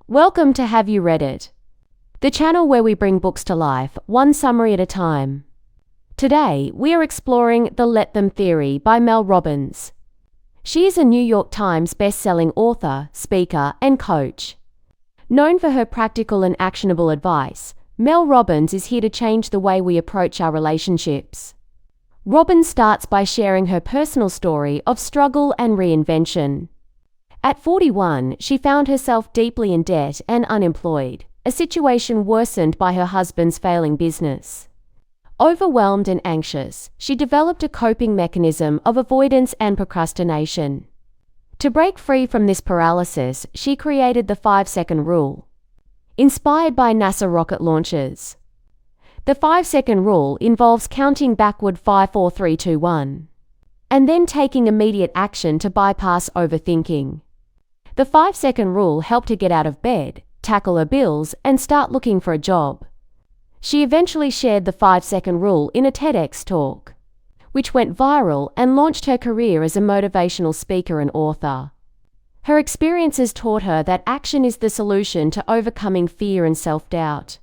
Welcome to Have You Read It? The channel where we bring books to life, one summary at a time. Today, we are exploring The Let Them Theory by Mel Robbins. She is a New York Times best-selling author, speaker, and coach. Known for her practical and actionable advice, Mel Robbins is here to change the way we approach our relationships. Robbins starts by sharing her personal story of struggle and reinvention. At 41, she found herself deeply in debt and unemployed, a situation worsened by her husband's failing business. Overwhelmed and anxious, she developed a coping mechanism of avoidance and procrastination. To break free from this paralysis, she created the 5-second rule. Inspired by NASA rocket launches. The 5-second rule involves counting backward 5, 4, 3, 2, 1, and then taking immediate action to bypass overthinking. The 5-second rule helped her get out of bed, tackle her bills, and start looking for a job. She eventually shared the 5-second rule in a TEDx talk, which went viral and launched her career as a motivational speaker and author. Her experiences taught her that action is the solution to overcoming fear and self-doubt.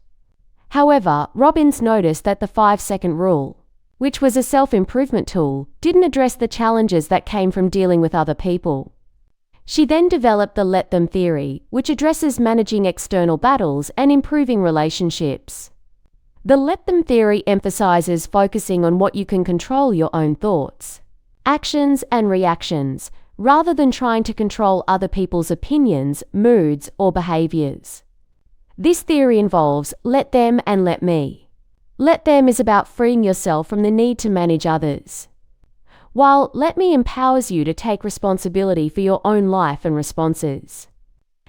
However, Robbins noticed that the 5-second rule, which was a self-improvement tool, didn't address the challenges that came from dealing with other people. She then developed the Let Them Theory, which addresses managing external battles and improving relationships. The Let Them Theory emphasizes focusing on what you can control: your own thoughts, actions, and reactions, rather than trying to control other people's opinions, moods, or behaviors. This theory involves let them and let me. Let them is about freeing yourself from the need to manage others, while let me empowers you to take responsibility for your own life and responses.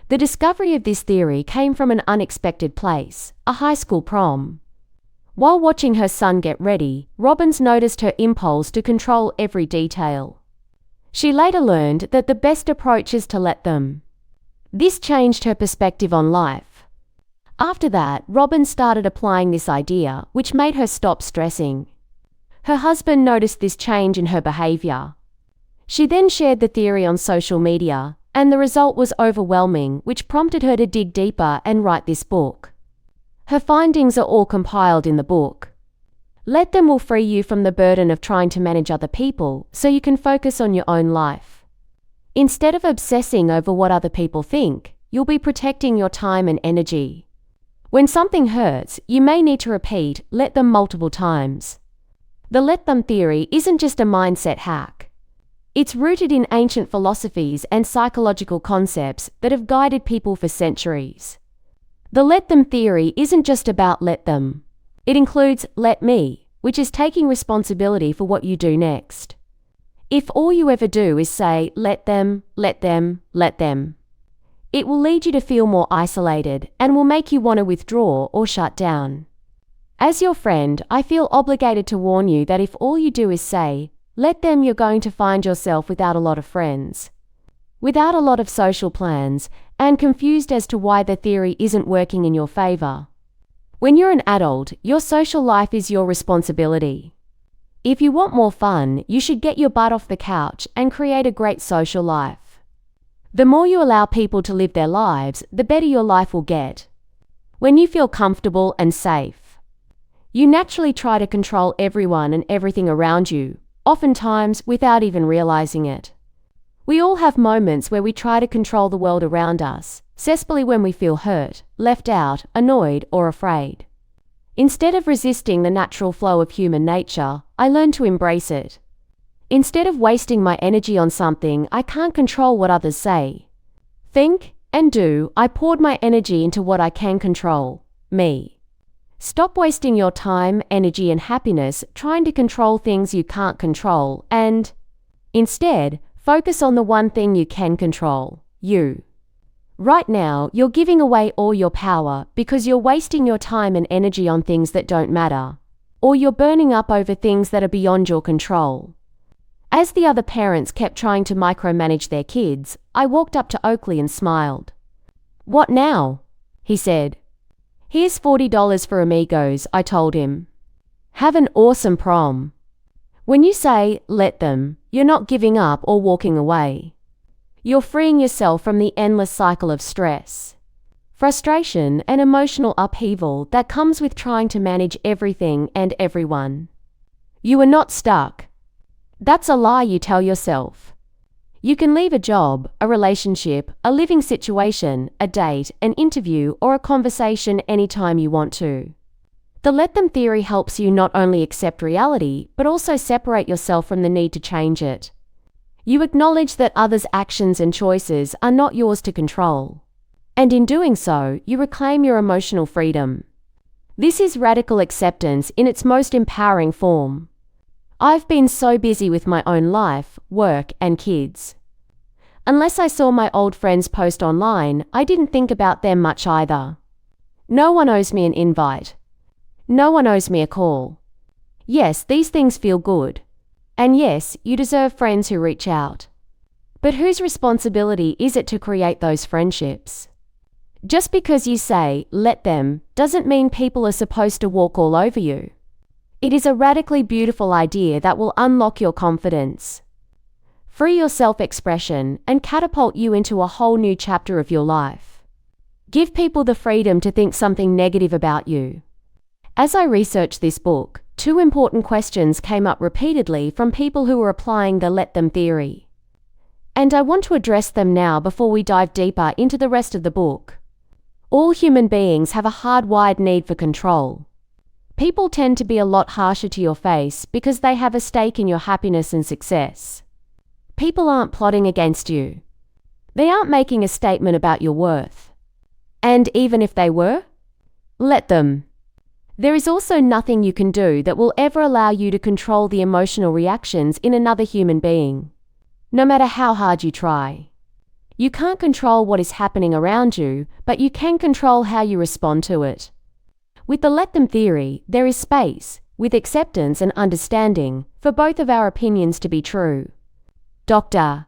The discovery of this theory came from an unexpected place, a high school prom. While watching her son get ready, Robbins noticed her impulse to control every detail. She later learned that the best approach is to let them. This changed her perspective on life. After that, Robbins started applying this idea, which made her stop stressing. Her husband noticed this change in her behavior. She then shared the theory on social media, and the result was overwhelming, which prompted her to dig deeper and write this book. Her findings are all compiled in the book. Let Them will free you from the burden of trying to manage other people so you can focus on your own life. Instead of obsessing over what other people think, you'll be protecting your time and energy. When something hurts, you may need to repeat let them multiple times. The Let Them Theory isn't just a mindset hack. It's rooted in ancient philosophies and psychological concepts that have guided people for centuries. The Let Them Theory isn't just about let them. It includes let me, which is taking responsibility for what you do next. If all you ever do is say let them, let them, let them, it will lead you to feel more isolated and will make you want to withdraw or shut down. As your friend, I feel obligated to warn you that if all you do is say, let them, you're going to find yourself without a lot of friends, without a lot of social plans, and confused as to why the theory isn't working in your favor. When you're an adult, your social life is your responsibility. If you want more fun, you should get your butt off the couch and create a great social life. The more you allow people to live their lives, the better your life will get. When you feel comfortable and safe, you naturally try to control everyone and everything around you, oftentimes without even realizing it. We all have moments where we try to control the world around us, especially when we feel hurt, left out, annoyed, or afraid. Instead of resisting the natural flow of human nature, I learned to embrace it. Instead of wasting my energy on something I can't control what others say, think, and do, I poured my energy into what I can control, me. Stop wasting your time, energy, and happiness trying to control things you can't control and, instead, focus on the one thing you can control, you. Right now, you're giving away all your power because you're wasting your time and energy on things that don't matter, or you're burning up over things that are beyond your control. As the other parents kept trying to micromanage their kids, I walked up to Oakley and smiled. "What now?" he said. "Here's $40 for amigos," I told him. "Have an awesome prom." When you say, let them, you're not giving up or walking away. You're freeing yourself from the endless cycle of stress. frustration, and emotional upheaval that comes with trying to manage everything and everyone. You are not stuck. That's a lie you tell yourself. You can leave a job, a relationship, a living situation, a date, an interview, or a conversation anytime you want to. The let them theory helps you not only accept reality, but also separate yourself from the need to change it. You acknowledge that others' actions and choices are not yours to control. And in doing so, you reclaim your emotional freedom. This is radical acceptance in its most empowering form. I've been so busy with my own life, work, and kids. Unless I saw my old friends post online, I didn't think about them much either. No one owes me an invite. No one owes me a call. Yes, these things feel good. And yes, you deserve friends who reach out. But whose responsibility is it to create those friendships? Just because you say, let them, doesn't mean people are supposed to walk all over you. It is a radically beautiful idea that will unlock your confidence, free your self-expression, and catapult you into a whole new chapter of your life. Give people the freedom to think something negative about you. As I researched this book, 2 important questions came up repeatedly from people who were applying the let them theory. And I want to address them now before we dive deeper into the rest of the book. All human beings have a hardwired need for control. People tend to be a lot harsher to your face because they have a stake in your happiness and success. People aren't plotting against you. They aren't making a statement about your worth. And even if they were, let them. There is also nothing you can do that will ever allow you to control the emotional reactions in another human being, no matter how hard you try. You can't control what is happening around you, but you can control how you respond to it. With the let them theory, there is space, with acceptance and understanding, for both of our opinions to be true. Dr.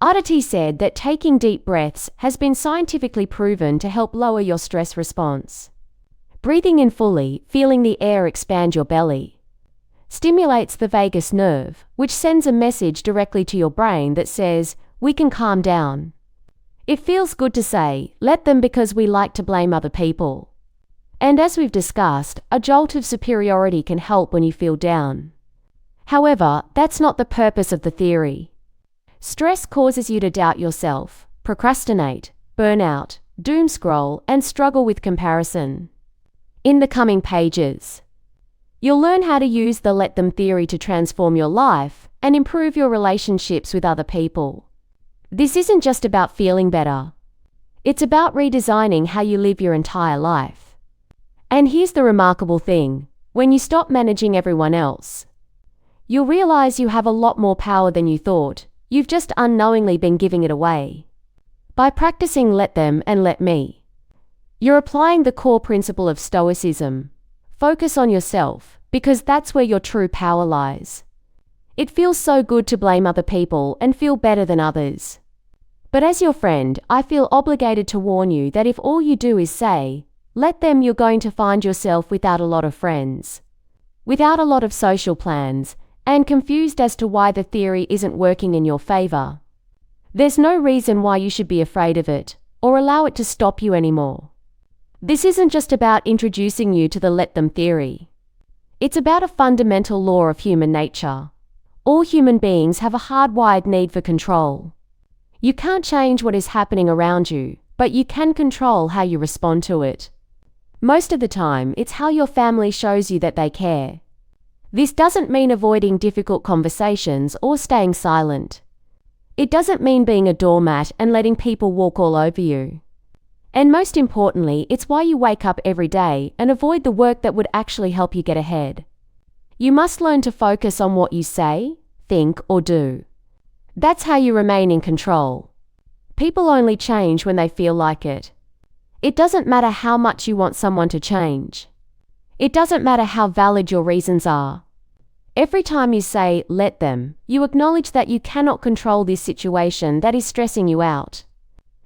Aditi said that taking deep breaths has been scientifically proven to help lower your stress response. Breathing in fully, feeling the air expand your belly, stimulates the vagus nerve, which sends a message directly to your brain that says, we can calm down. It feels good to say, let them, because we like to blame other people. And as we've discussed, a jolt of superiority can help when you feel down. However, that's not the purpose of the theory. Stress causes you to doubt yourself, procrastinate, burn out, doom scroll, and struggle with comparison. In the coming pages, you'll learn how to use the let them theory to transform your life and improve your relationships with other people. This isn't just about feeling better. It's about redesigning how you live your entire life. And here's the remarkable thing: when you stop managing everyone else, you'll realize you have a lot more power than you thought. You've just unknowingly been giving it away. By practicing let them and let me, you're applying the core principle of Stoicism. Focus on yourself, because that's where your true power lies. It feels so good to blame other people and feel better than others. But as your friend, I feel obligated to warn you that if all you do is say, let them, you're going to find yourself without a lot of friends, without a lot of social plans, and confused as to why the theory isn't working in your favor. There's no reason why you should be afraid of it, or allow it to stop you anymore. This isn't just about introducing you to the let them theory. It's about a fundamental law of human nature. All human beings have a hardwired need for control. You can't change what is happening around you, but you can control how you respond to it. Most of the time, it's how your family shows you that they care. This doesn't mean avoiding difficult conversations or staying silent. It doesn't mean being a doormat and letting people walk all over you. And most importantly, it's why you wake up every day and avoid the work that would actually help you get ahead. You must learn to focus on what you say, think, or do. That's how you remain in control. People only change when they feel like it. It doesn't matter how much you want someone to change. It doesn't matter how valid your reasons are. Every time you say, let them, you acknowledge that you cannot control this situation that is stressing you out.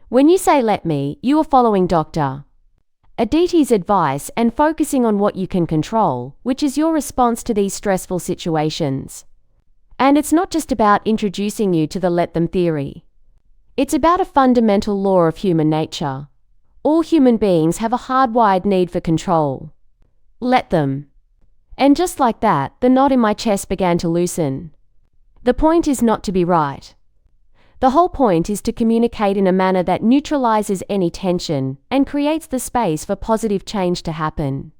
When you say let me, you are following Dr. Aditi's advice and focusing on what you can control, which is your response to these stressful situations. And it's not just about introducing you to the let them theory. It's about a fundamental law of human nature. All human beings have a hardwired need for control. Let them. And just like that, the knot in my chest began to loosen. The point is not to be right. The whole point is to communicate in a manner that neutralizes any tension and creates the space for positive change to happen.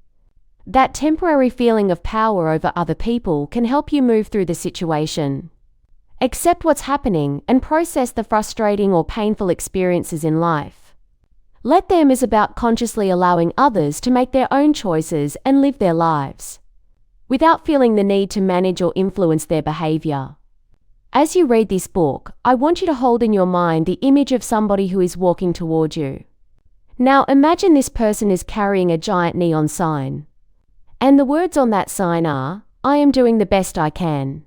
That temporary feeling of power over other people can help you move through the situation. Accept what's happening and process the frustrating or painful experiences in life. Let them is about consciously allowing others to make their own choices and live their lives, without feeling the need to manage or influence their behavior. As you read this book, I want you to hold in your mind the image of somebody who is walking toward you. Now imagine this person is carrying a giant neon sign. And the words on that sign are, "I am doing the best I can."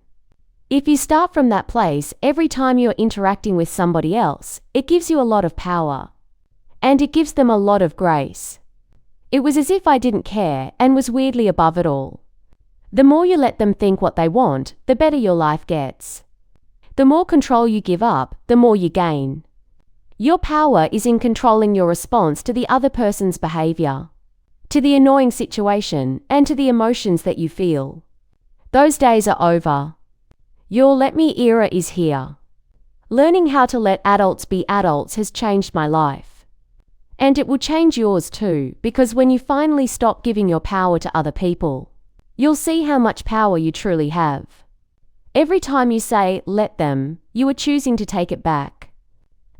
If you start from that place, every time you're interacting with somebody else, it gives you a lot of power. And it gives them a lot of grace. It was as if I didn't care and was weirdly above it all. The more you let them think what they want, the better your life gets. The more control you give up, the more you gain. Your power is in controlling your response to the other person's behavior, to the annoying situation, and to the emotions that you feel. Those days are over. Your let me era is here. Learning how to let adults be adults has changed my life. And it will change yours too, because when you finally stop giving your power to other people, you'll see how much power you truly have. Every time you say, let them, you are choosing to take it back.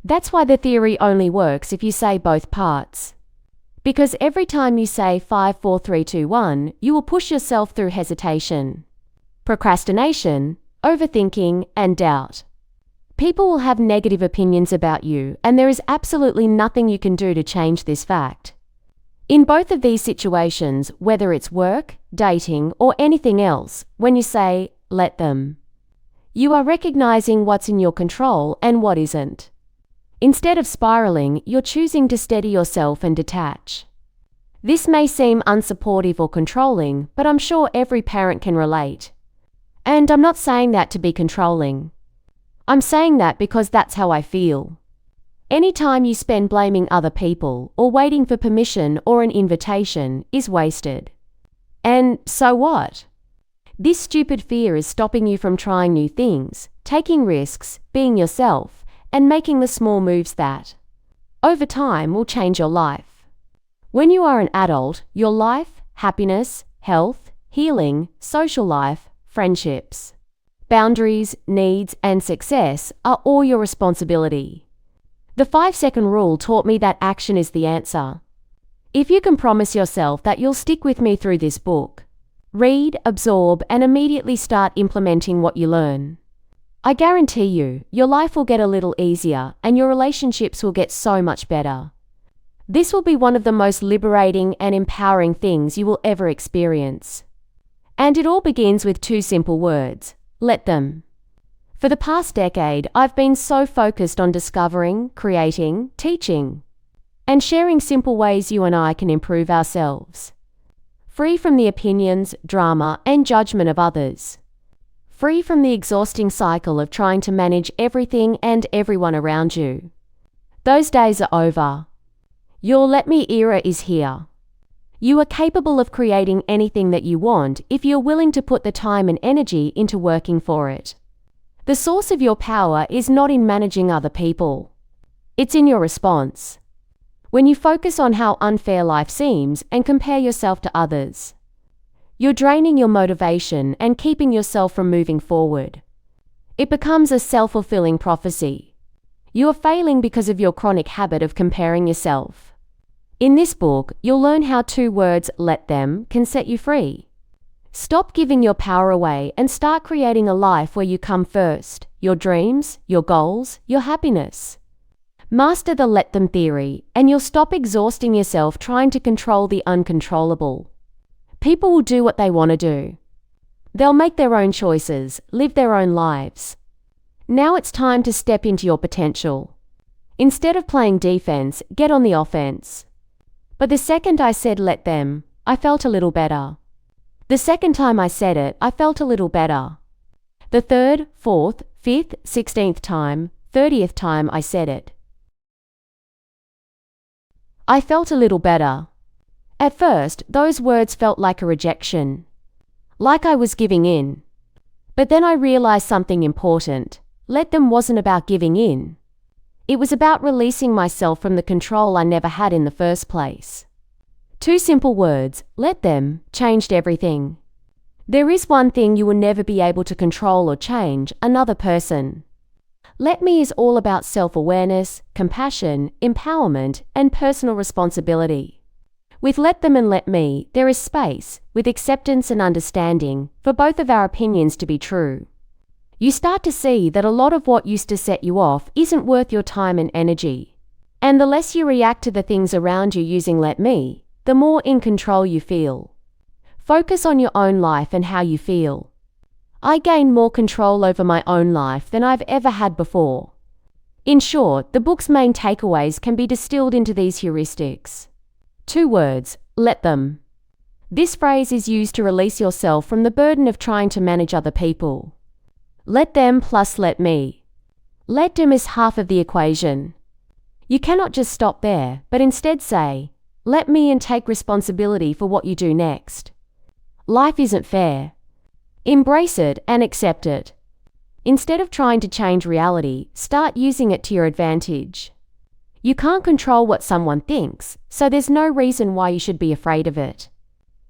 That's why the theory only works if you say both parts. Because every time you say 5, 4, 3, 2, 1, you will push yourself through hesitation, procrastination, overthinking, and doubt. People will have negative opinions about you, and there is absolutely nothing you can do to change this fact. In both of these situations, whether it's work, dating, or anything else, when you say, let them, you are recognizing what's in your control and what isn't. Instead of spiraling, you're choosing to steady yourself and detach. This may seem unsupportive or controlling, but I'm sure every parent can relate. And I'm not saying that to be controlling. I'm saying that because that's how I feel. Any time you spend blaming other people or waiting for permission or an invitation is wasted. And so what? This stupid fear is stopping you from trying new things, taking risks, being yourself, and making the small moves that, over time, will change your life. When you are an adult, your life, happiness, health, healing, social life, friendships, boundaries, needs, and success are all your responsibility. The 5-second rule taught me that action is the answer. If you can promise yourself that you'll stick with me through this book, read, absorb, and immediately start implementing what you learn, I guarantee you, your life will get a little easier and your relationships will get so much better. This will be one of the most liberating and empowering things you will ever experience. And it all begins with 2 simple words: let them. For the past decade, I've been so focused on discovering, creating, teaching, and sharing simple ways you and I can improve ourselves. Free from the opinions, drama, and judgment of others. Free from the exhausting cycle of trying to manage everything and everyone around you. Those days are over. Your let me era is here. You are capable of creating anything that you want if you're willing to put the time and energy into working for it. The source of your power is not in managing other people. It's in your response. When you focus on how unfair life seems and compare yourself to others, you're draining your motivation and keeping yourself from moving forward. It becomes a self-fulfilling prophecy. You are failing because of your chronic habit of comparing yourself. In this book, you'll learn how 2 words, let them, can set you free. Stop giving your power away and start creating a life where you come first, your dreams, your goals, your happiness. Master the let them theory, and you'll stop exhausting yourself trying to control the uncontrollable. People will do what they want to do. They'll make their own choices, live their own lives. Now it's time to step into your potential. Instead of playing defense, get on the offense. But the second I said let them, I felt a little better. The second time I said it, I felt a little better. The 3rd, 4th, 5th, 16th time, 30th time I said it, I felt a little better. At first, those words felt like a rejection, like I was giving in. But then I realized something important. Let them wasn't about giving in. It was about releasing myself from the control I never had in the first place. Two simple words, let them, changed everything. There is one thing you will never be able to control or change, another person. Let me is all about self-awareness, compassion, empowerment, and personal responsibility. With let them and let me, there is space, with acceptance and understanding, for both of our opinions to be true. You start to see that a lot of what used to set you off isn't worth your time and energy. And the less you react to the things around you using let me, the more in control you feel. Focus on your own life and how you feel. I gained more control over my own life than I've ever had before. In short, the book's main takeaways can be distilled into these heuristics. 2 words, let them. This phrase is used to release yourself from the burden of trying to manage other people. Let them plus let me. Let them is half of the equation. You cannot just stop there, but instead say, let me and take responsibility for what you do next. Life isn't fair. Embrace it and accept it. Instead of trying to change reality, start using it to your advantage. You can't control what someone thinks, so there's no reason why you should be afraid of it.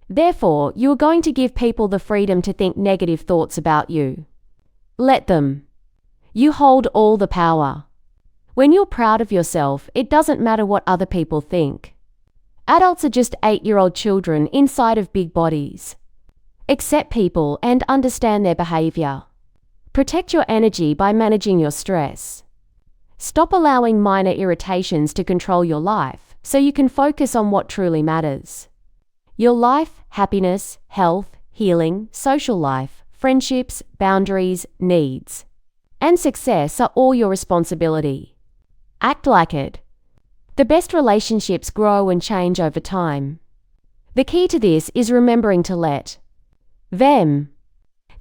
Therefore, you are going to give people the freedom to think negative thoughts about you. Let them. You hold all the power. When you're proud of yourself, it doesn't matter what other people think. Adults are just 8-year-old children inside of big bodies. Accept people and understand their behavior. Protect your energy by managing your stress. Stop allowing minor irritations to control your life so you can focus on what truly matters. Your life, happiness, health, healing, social life, friendships, boundaries, needs, and success are all your responsibility. Act like it. The best relationships grow and change over time. The key to this is remembering to let them.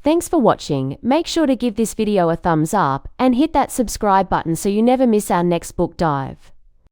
Thanks for watching. Make sure to give this video a thumbs up and hit that subscribe button so you never miss our next book dive.